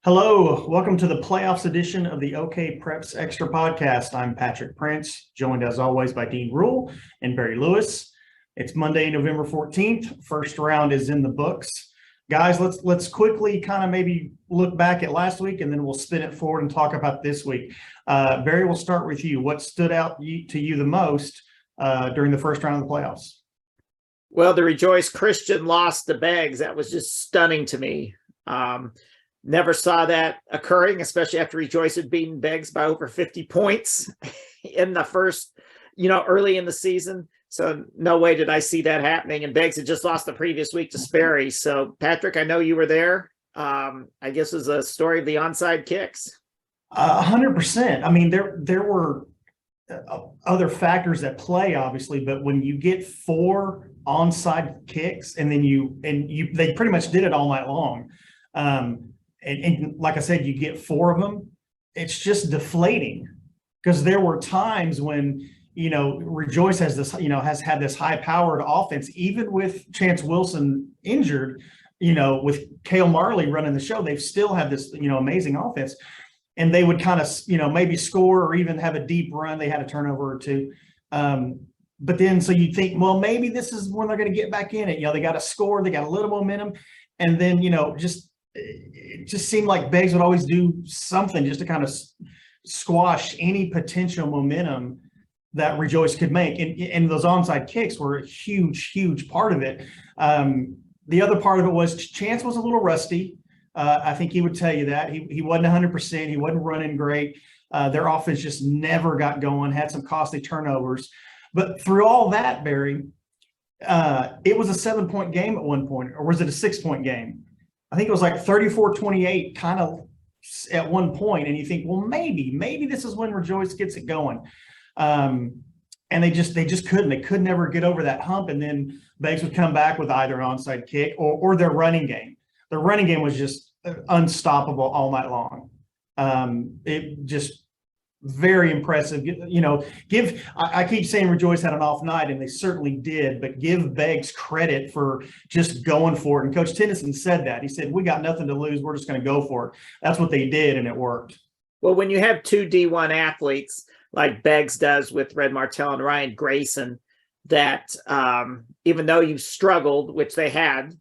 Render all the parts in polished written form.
Hello, welcome to the playoffs edition of the OK Preps Extra Podcast. I'm Patrick Prince, joined as always by Dean Rule and Barry Lewis. It's Monday, November 14th. First round is in the books. Guys, let's quickly kind of maybe look back at last week, and then we'll spin it forward and talk about this week. Barry, we'll start with you. What stood out to you the most during the first round of the playoffs? Well, the Rejoice Christian lost to Beggs. That was just stunning to me. Never saw that occurring, especially after Rejoice had beaten Beggs by over 50 points in the first, early in the season. So no way did I see that happening. And Beggs had just lost the previous week to Sperry. So Patrick, I know you were there. I guess it was a story of the onside kicks. 100%. I mean, there were other factors at play, obviously, but when you get four onside kicks and then they pretty much did it all night long. And like I said, you get four of them, it's just deflating, because there were times when, Rejoice has this, has had this high powered offense, even with Chance Wilson injured, with Cale Marley running the show, they've still had this, amazing offense. And they would kind of, maybe score or even have a deep run. They had a turnover or two. But then, so you think, well, maybe this is when they're going to get back in it. They got to score, they got a little momentum. And then, it just seemed like Beggs would always do something just to kind of squash any potential momentum that Rejoice could make. And those onside kicks were a huge part of it. The other part of it was Chance was a little rusty. I think he would tell you that. He wasn't 100%. He wasn't running great. Their offense just never got going, had some costly turnovers. But through all that, Barry, it was a 7-point game at one point, or was it a 6-point game? I think it was like 34-28 kind of at one point. And you think, well, maybe this is when Rejoice gets it going. And they just couldn't. They could never get over that hump. And then Beggs would come back with either an onside kick or their running game. The running game was just unstoppable all night long. It just very impressive. I keep saying Rejoice had an off night, and they certainly did, but give Beggs credit for just going for it. And Coach Tennyson said that. He said, we got nothing to lose. We're just going to go for it. That's what they did, and it worked. Well, when you have two D1 athletes like Beggs does with Red Martell and Ryan Grayson, that even though you've struggled, which they had,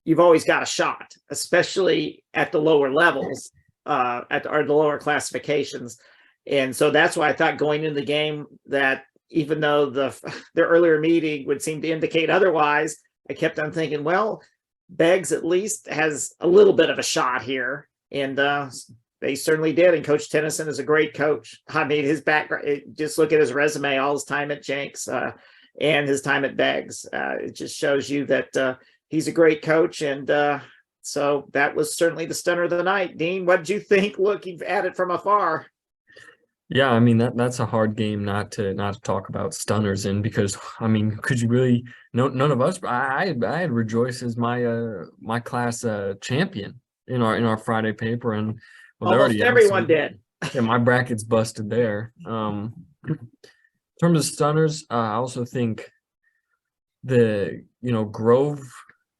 you've always got a shot, especially at the lower levels. At the lower classifications. And so that's why I thought going into the game that even though the earlier meeting would seem to indicate otherwise, I kept on thinking, well, Beggs at least has a little bit of a shot here. And they certainly did. And Coach Tennyson is a great coach. I mean, his background, just look at his resume, all his time at Jenks and his time at Beggs. It just shows you that he's a great coach. And so that was certainly the stunner of the night. Dean, what did you think looking at it from afar? Yeah, I mean that's a hard game not to talk about stunners in, because I mean, could you really? None of us. I had Rejoice as my class champion in our Friday paper, and almost everyone did. Yeah, my bracket's busted there. In terms of stunners, I also think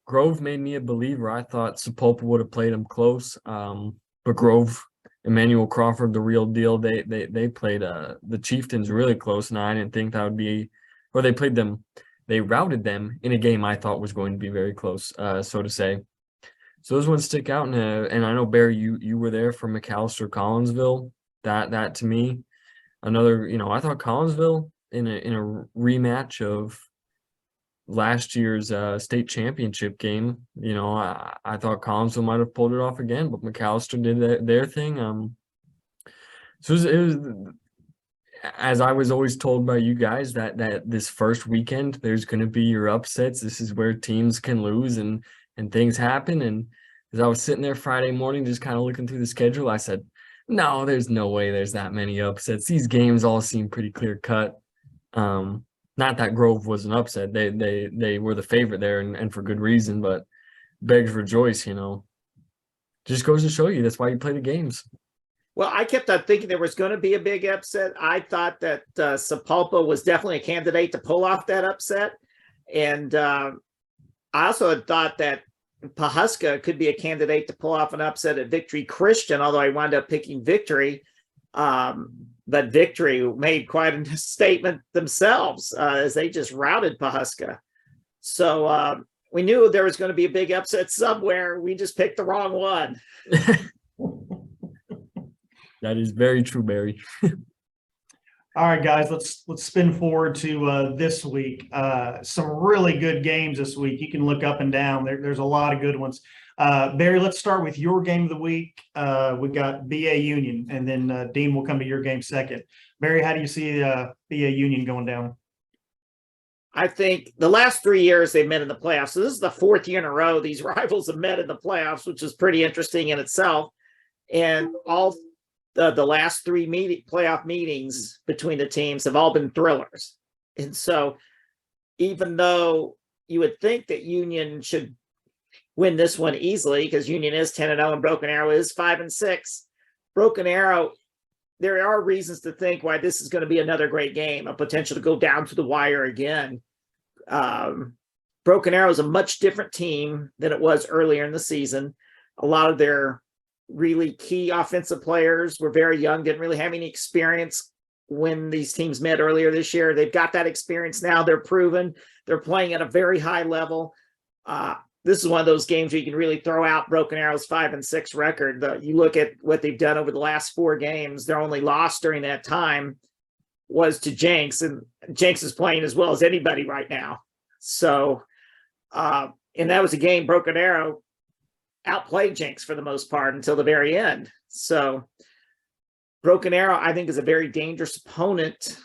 Grove made me a believer. I thought Sapulpa would have played him close, but Grove, Emmanuel Crawford, the real deal. They played the Chieftains really close, and I didn't think that would be. Or they played them. They routed them in a game I thought was going to be very close, so to say. So those ones stick out, and I know Barry, you were there for McAllister Collinsville. That to me, another. I thought Collinsville in a rematch of last year's state championship game, I thought Collinsville might have pulled it off again, but McAllister did their thing. So it was, as I was always told by you guys, that this first weekend there's going to be your upsets. This is where teams can lose and things happen. And as I was sitting there Friday morning, just kind of looking through the schedule, I said, no, there's no way there's that many upsets. These games all seem pretty clear cut. Not that Grove was an upset. They were the favorite there, and for good reason, but Beggs Rejoice, just goes to show you that's why you play the games. Well, I kept on thinking there was going to be a big upset. I thought that Sapulpa was definitely a candidate to pull off that upset. And I also had thought that Pahuska could be a candidate to pull off an upset at Victory Christian, although I wound up picking Victory. But Victory made quite a statement themselves as they just routed Pahuska. So we knew there was going to be a big upset somewhere. We just picked the wrong one. That is very true, Barry. All right, guys, let's spin forward to this week. Some really good games this week. You can look up and down. There's a lot of good ones. Barry, let's start with your game of the week. We got BA Union, and then Dean will come to your game second. Barry, how do you see BA Union going down? I think the last 3 years they've met in the playoffs. So this is the fourth year in a row these rivals have met in the playoffs, which is pretty interesting in itself. And all the last three playoff meetings between the teams have all been thrillers. And so even though you would think that Union should win this one easily, because Union is 10-0 and Broken Arrow is 5-6, Broken Arrow, there are reasons to think why this is going to be another great game, a potential to go down to the wire again. Broken Arrow is a much different team than it was earlier in the season. A lot of their really key offensive players were very young, didn't really have any experience when these teams met earlier this year. They've got that experience now. They're proven. They're playing at a very high level. This is one of those games where you can really throw out Broken Arrow's 5-6 record. You look at what they've done over the last 4 games. Their only loss during that time was to Jenks, and Jenks is playing as well as anybody right now. So, and that was a game Broken Arrow outplayed Jenks for the most part until the very end. So Broken Arrow, I think, is a very dangerous opponent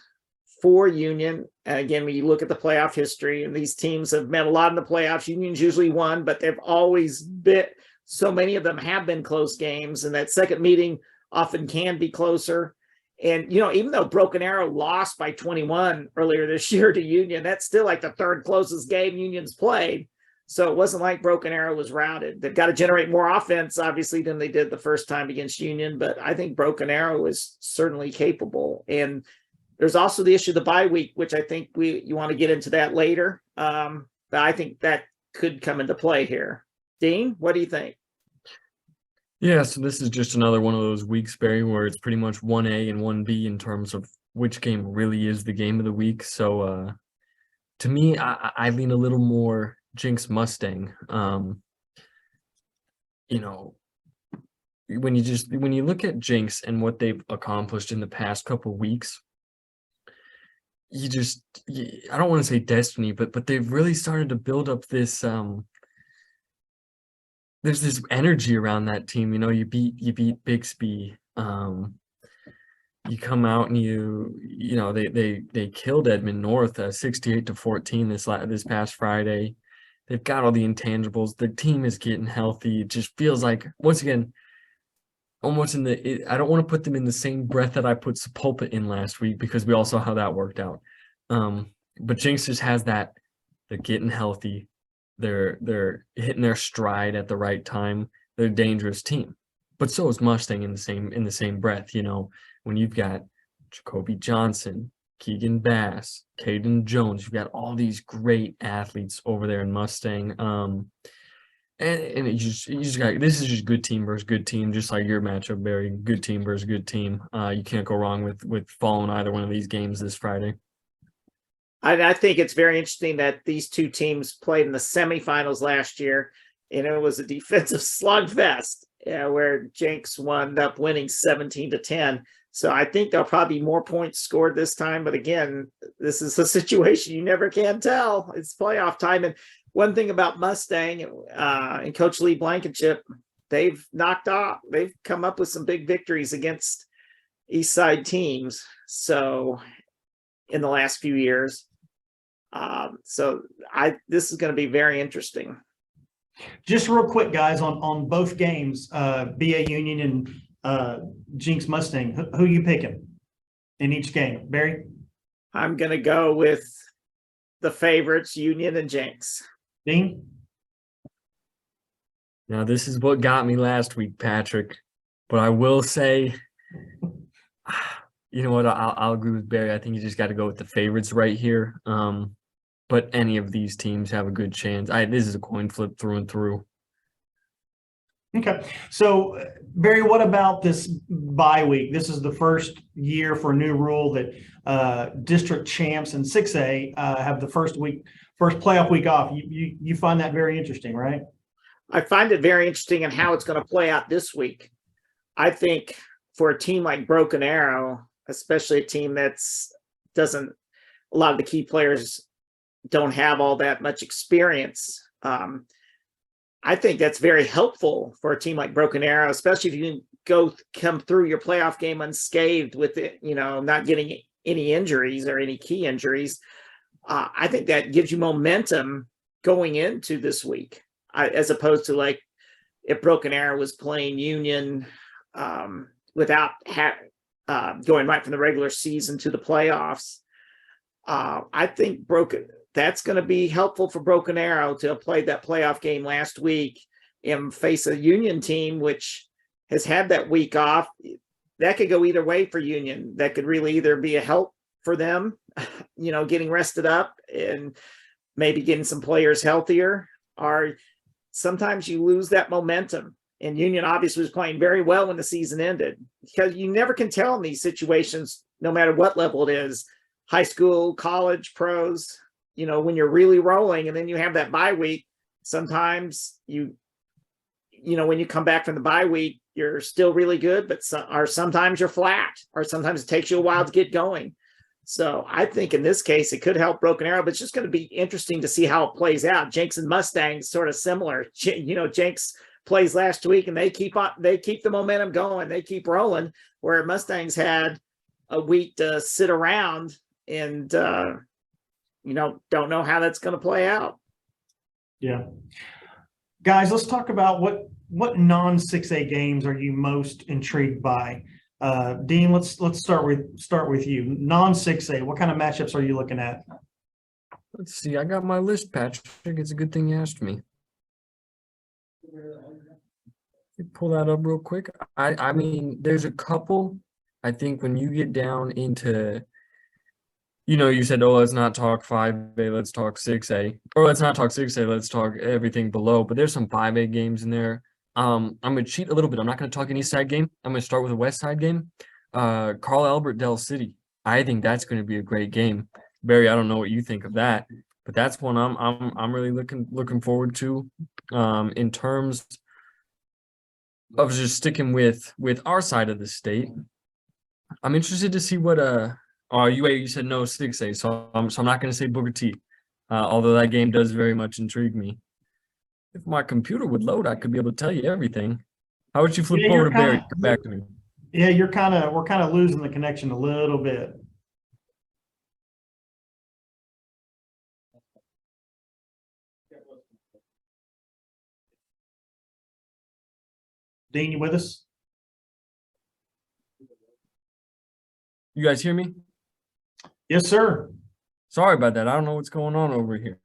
for Union. And again, when you look at the playoff history, and these teams have met a lot in the playoffs, Union's usually won, but they've always been, so many of them have been close games, and that second meeting often can be closer. And, you know, even though Broken Arrow lost by 21 earlier this year to Union, that's still like the third closest game Union's played. So it wasn't like Broken Arrow was routed. They've got to generate more offense, obviously, than they did the first time against Union. But I think Broken Arrow is certainly capable. And there's also the issue of the bye week, which I think you want to get into that later. But I think that could come into play here. Dean, what do you think? Yeah, so this is just another one of those weeks, Barry, where it's pretty much 1A and 1B in terms of which game really is the game of the week. So to me, I lean a little more Jenks Mustang. You know, when you look at Jenks and what they've accomplished in the past couple of weeks, I don't want to say destiny, but they've really started to build up this there's this energy around that team. You know, you beat Bixby. You come out and you know they killed Edmond North 68-14 this past Friday. They've got all the intangibles. The team is getting healthy. It just feels like, once again, almost I don't want to put them in the same breath that I put Sepulpa in last week, because we all saw how that worked out. But Jenks just has that. They're getting healthy. They're hitting their stride at the right time. They're a dangerous team. But so is Mustang in the same breath. You know, when you've got Jacoby Johnson, Keegan Bass, Caden Jones, you've got all these great athletes over there in Mustang. And you just got, this is just good team versus good team, just like your matchup, Barry. Good team versus good team. You can't go wrong with following either one of these games this Friday. I think it's very interesting that these two teams played in the semifinals last year, and it was a defensive slugfest where Jenks wound up winning 17-10. So I think there'll probably be more points scored this time. But again, this is a situation you never can tell. It's playoff time. And one thing about Mustang and Coach Lee Blankenship, they've come up with some big victories against East Side teams. So in the last few years. This is going to be very interesting. Just real quick, guys, on both games, BA Union and Jenks Mustang, who are you picking in each game? Barry? I'm going to go with the favorites, Union and Jenks. Dean? Now, this is what got me last week, Patrick. But I will say, you know what? I'll agree with Barry. I think you just got to go with the favorites right here. But any of these teams have a good chance. This is a coin flip through and through. Okay. So, Barry, what about this bye week? This is the first year for a new rule that district champs in 6A have the first playoff week off. You find that very interesting, right? I find it very interesting in how it's going to play out this week. I think for a team like Broken Arrow, especially a team that's doesn't, a lot of the key players don't have all that much experience. I think that's very helpful for a team like Broken Arrow, especially if you can come through your playoff game unscathed with it, not getting any injuries or any key injuries. I think that gives you momentum going into this week, as opposed to like if Broken Arrow was playing Union without going right from the regular season to the playoffs. I think that's going to be helpful for Broken Arrow to have played that playoff game last week and face a Union team which has had that week off. That could go either way for Union. That could really either be a help for them, getting rested up and maybe getting some players healthier, or sometimes you lose that momentum. And Union obviously was playing very well when the season ended, because you never can tell in these situations, no matter what level it is, high school, college, pros, when you're really rolling and then you have that bye week, sometimes when you come back from the bye week, you're still really good, but sometimes you're flat, or sometimes it takes you a while to get going. So I think in this case, it could help Broken Arrow, but it's just going to be interesting to see how it plays out. Jenks and Mustangs sort of similar. Jenks plays last week and they keep the momentum going. They keep rolling, where Mustangs had a week to sit around and, don't know how that's going to play out. Yeah. Guys, let's talk about what non-6A games are you most intrigued by? Dean, let's start with you. Non-6A, what kind of matchups are you looking at? Let's see. I got my list, Patrick. It's a good thing you asked me. Pull that up real quick. I mean, there's a couple. I think when you get down into, you said, oh, let's not talk 5A, let's talk 6A. Or let's not talk 6A, let's talk everything below. But there's some 5A games in there. I'm going to cheat a little bit. I'm not going to talk any side game. I'm going to start with a West Side game. Carl Albert, Del City. I think that's going to be a great game. Barry, I don't know what you think of that, but that's one I'm really looking forward to. In terms of just sticking with our side of the state, I'm interested to see what you said no 6A, so I'm not going to say Booker T, although that game does very much intrigue me. If my computer would load, I could be able to tell you everything. How would you flip over to Barry? Come back to me. Yeah, we're kind of losing the connection a little bit. Dean, you with us? You guys hear me? Yes, sir. Sorry about that. I don't know what's going on over here.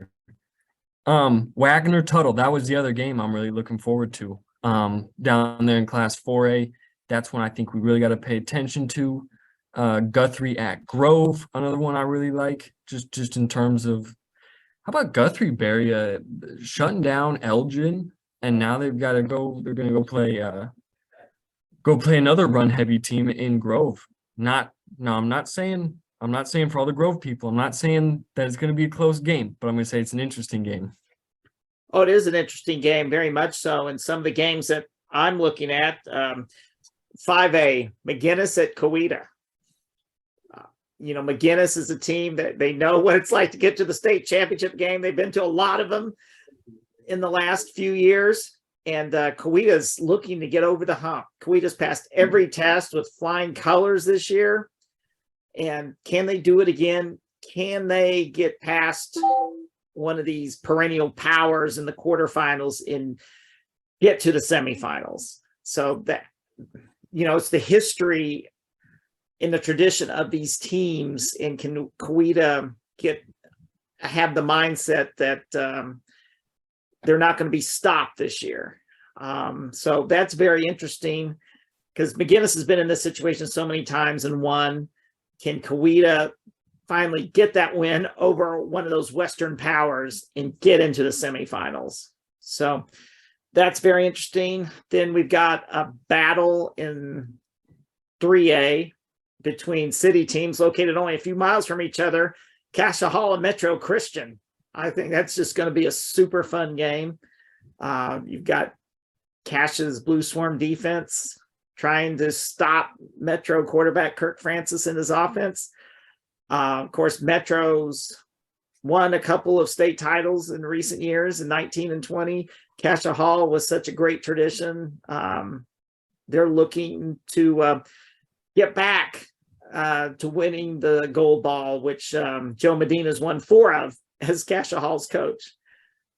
Wagner Tuttle, that was the other game I'm really looking forward to. Down there in Class 4A, that's one I think we really got to pay attention to. Guthrie at Grove, another one I really like, just in terms of, how about Guthrie, Barry, shutting down Elgin, and now they're going to go play another run heavy team in Grove. I'm not saying for all the Grove people, I'm not saying that it's going to be a close game, but I'm going to say it's an interesting game. Oh, it is an interesting game, very much so. And some of the games that I'm looking at, 5A, McGinnis at Coweta. McGinnis is a team that they know what it's like to get to the state championship game. They've been to a lot of them in the last few years. And Coweta's looking to get over the hump. Coweta's passed every test with flying colors this year. And can they do it again? Can they get past one of these perennial powers in the quarterfinals and get to the semifinals? So that, it's the history in the tradition of these teams. And can Coweta have the mindset that they're not going to be stopped this year? So that's very interesting, because McGinnis has been in this situation so many times and won. Can Coweta finally get that win over one of those Western powers and get into the semifinals? So That's very interesting. Then we've got a battle in 3A between city teams located only a few miles from each other, Cassia Hall and Metro Christian. I think that's just going to be a super fun game. You've got Cassia's Blue Swarm defense trying to stop Metro quarterback Kirk Francis in his offense. Of course, Metro's won a couple of state titles in recent years in 19 and 20. Cassia Hall was such a great tradition. They're looking to get back to winning the gold ball, which Joe Medina's won 4 of as Cassia Hall's coach.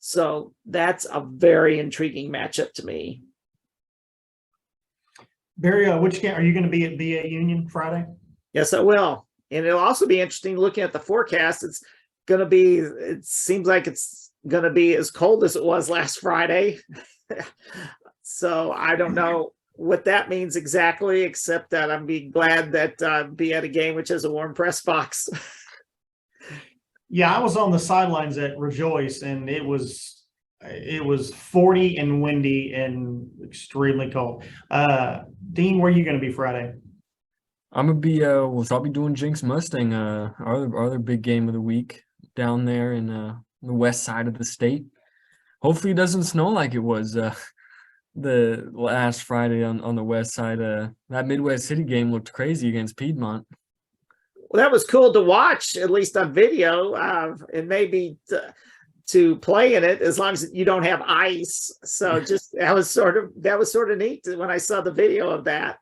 So that's a very intriguing matchup to me. Barry, which game are you going to be at BA Union Friday? Yes, I will. And it'll also be interesting looking at the forecast. It's going to be, it seems like it's going to be as cold as it was last Friday. So I don't know what that means exactly, except that I'm be glad that be at a game which has a warm press box. Yeah, I was on the sidelines at Rejoice, and it was 40 and windy and extremely cold. Dean, where are you going to be Friday? I'm gonna be well, so I'll be doing Jinx Mustang, our other big game of the week down there in the west side of the state. Hopefully it doesn't snow like it was the last Friday on the west side. That Midwest City game looked crazy against Piedmont. Well, that was cool to watch, at least on video, and maybe to play in it as long as you don't have ice. So just that was sort of neat when I saw the video of that.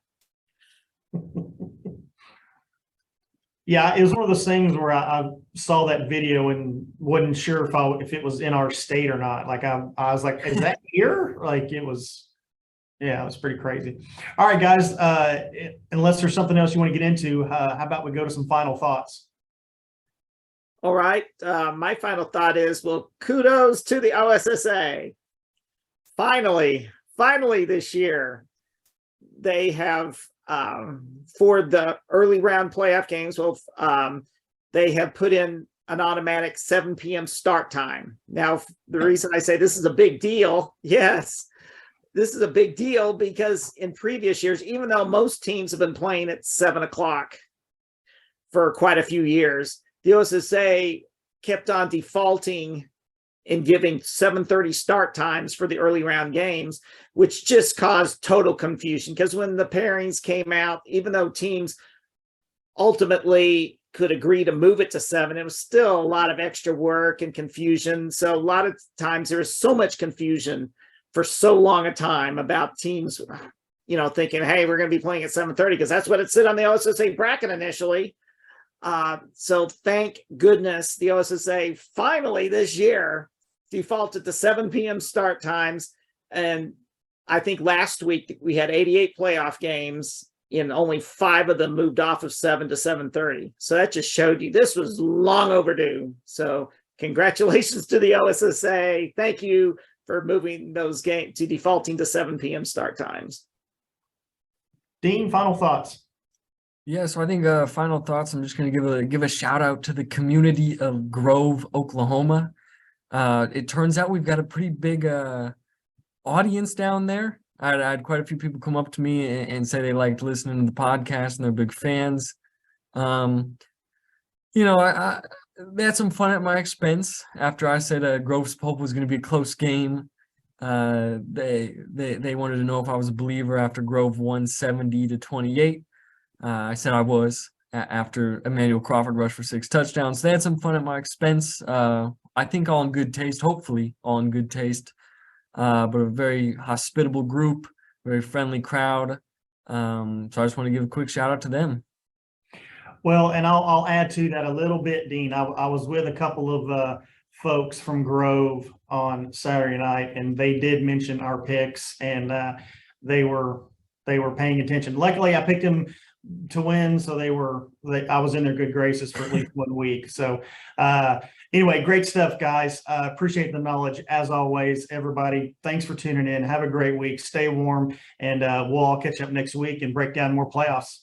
Yeah, it was one of those things where I saw that video and wasn't sure if it was in our state or not. Like I was like, is that here? Like it was, yeah, it was pretty crazy. All right, guys, unless there's something else you want to get into, how about we go to some final thoughts? All right. My final thought is, well, kudos to the OSSA. Finally this year, they have, for the early round playoff games, they have put in an automatic 7 p.m. start time. Now, the reason I say this is a big deal, yes, this is a big deal because in previous years, even though most teams have been playing at 7 o'clock for quite a few years, the OSSA kept on defaulting in giving 7:30 start times for the early round games, which just caused total confusion. Because when the pairings came out, even though teams ultimately could agree to move it to 7, it was still a lot of extra work and confusion. So a lot of times there was so much confusion for so long a time about teams, thinking, hey, we're going to be playing at 7:30 because that's what it said on the OSSA bracket initially. So thank goodness the OSSA finally this year defaulted to 7 p.m. start times. And I think last week we had 88 playoff games and only 5 of them moved off of 7 to 7:30. So that just showed you this was long overdue. So congratulations to the OSSA. Thank you for moving those games to defaulting to 7 p.m. start times. Dean, final thoughts. Yeah, so I think final thoughts. I'm just going to give a shout out to the community of Grove, Oklahoma. It turns out we've got a pretty big audience down there. I had quite a few people come up to me and say they liked listening to the podcast and they're big fans. I they had some fun at my expense after I said Grove's Pulp was going to be a close game. They wanted to know if I was a believer after Grove won 70-28. I said I was after Emmanuel Crawford rushed for 6 touchdowns. They had some fun at my expense. I think all in good taste, hopefully all in good taste, but a very hospitable group, very friendly crowd. So I just want to give a quick shout out to them. Well, and I'll add to that a little bit, Dean. I was with a couple of folks from Grove on Saturday night, and they did mention our picks, and they were paying attention. Luckily, I picked them to win, so I was in their good graces for at least 1 week. So anyway, great stuff, guys. Appreciate the knowledge as always. Everybody, thanks for tuning in. Have a great week. Stay warm, and we'll all catch up next week and break down more playoffs.